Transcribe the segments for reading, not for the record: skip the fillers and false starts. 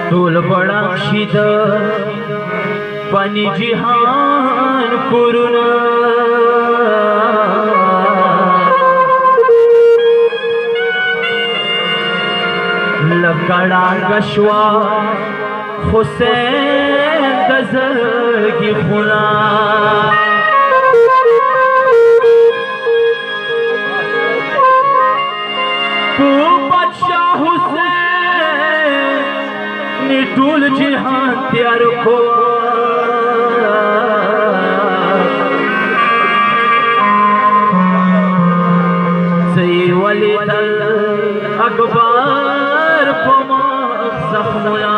तोल बड़ा शिद पानी जिहान करून लकड़ा गशवा हुसैन दजर की खुना तू बादशाह हुसैन ने टूल जिहान त्यार को सही वली दल अकबर पमा जख्मुना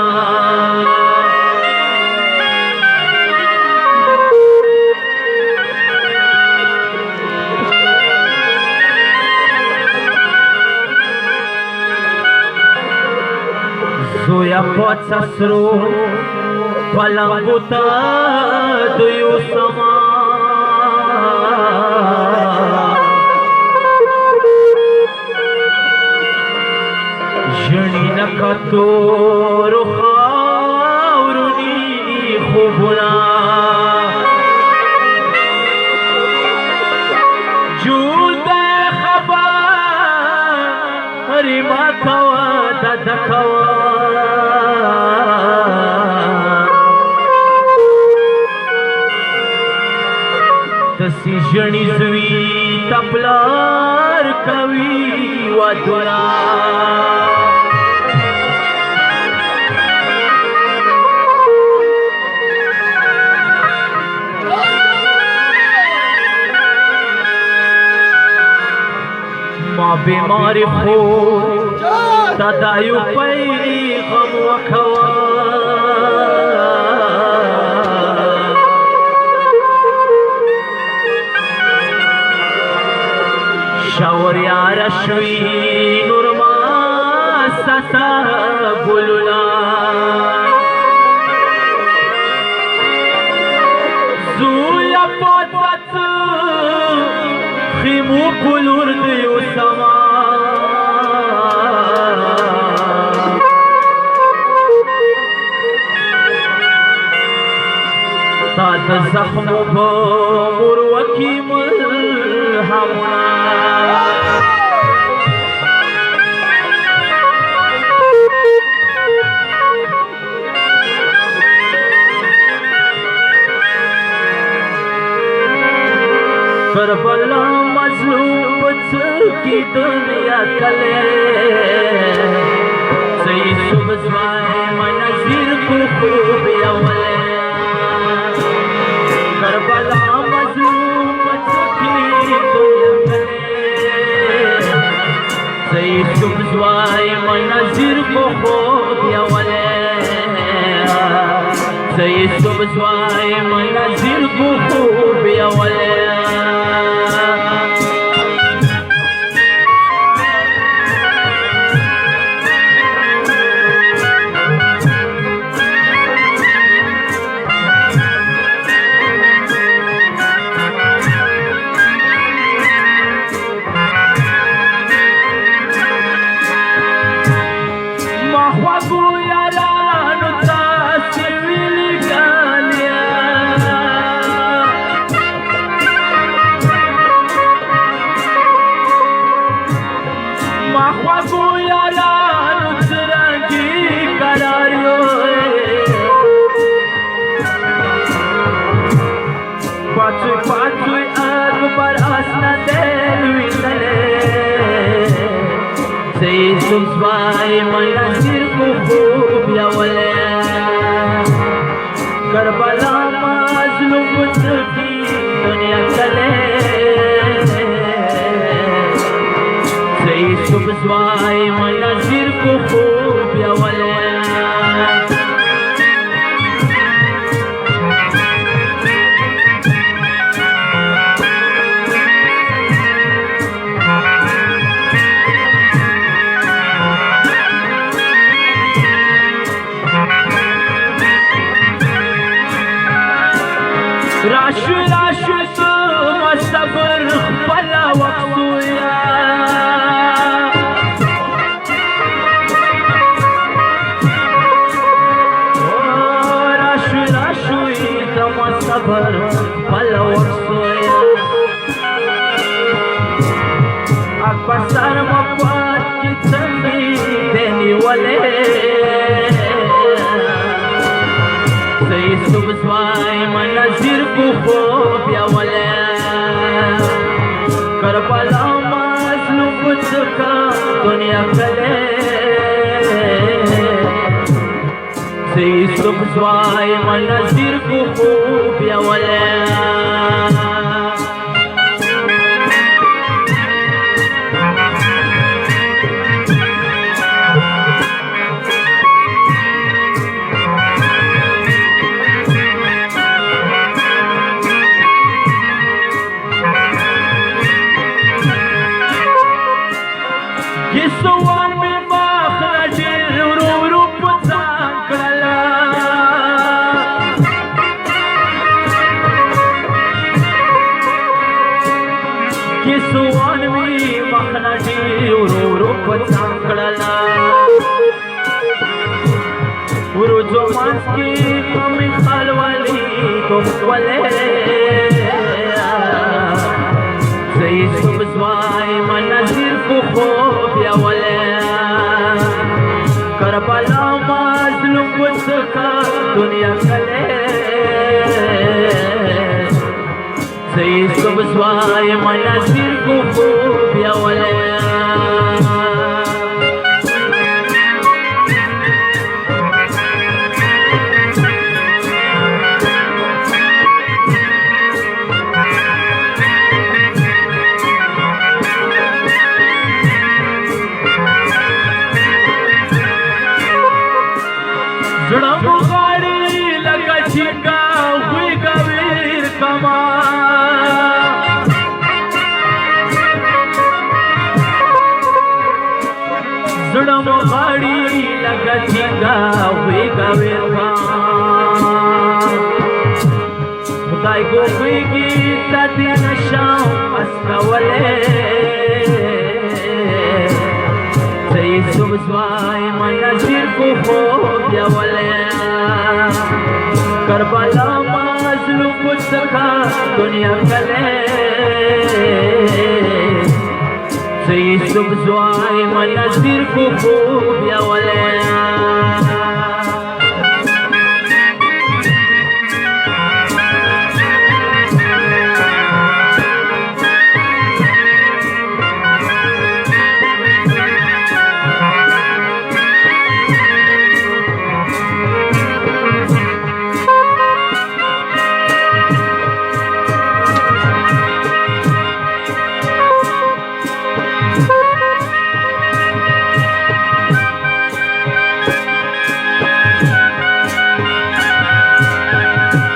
Zoya potsasro palambuta duyu sama jani nakator khauruni khubuna juda khabar ma kawa dadakawa तसी जणी जुई तपलार कवी वादुरा माँ बीमार हो तदायु पैरी गम वखवा शावर यार श्री नुरमा सता बुलुला जुया पोतात खिमु कुलुर दियो समा तात जख्मु भोर वकीम हमना करबला मजलूम की दुनिया कले सही सुबह मनज़िर को खूब अवले करबला मजलूम की दुनिया कले सही सुबह मनज़िर को खूब अवले सही सुबह मनज़िर को खूब अवले सुबह मनज़िर को खूब अवले करबला मजलूम की दुनिया कले सही सुबह मनज़िर को खूब अवले राशु राशु सबर पला वक्तुया پسر مفاد کی تنگی دینی والے سی سبزوائی منظر کو خوب یا والے کربلا مظلوم بچکا دنیا کلے سی سبزوائی منظر کو خوب یا والے Kisuan mi makhlajir uru putang kala Kisuan mi makhlajir uru putang kala Uru jomans ki kami khalwali tum wale Say subzwai manazir ko خوب یا ولی کربلا مظلوم بچکا دنیا کلے سی سبزوائی منظر کو خوب یا ولی زړم غاړي لکه چینګا وی کویر کما زړم غاړي لکه چینګا وی کویر کما خدای کو ویږي تدې نشم اسکولې سی سبزوائی منظر کو خوب یا ولی کربلا مظلوم بچکا دنیا کلے سی سبزوائی منظر کو خوب یا ولی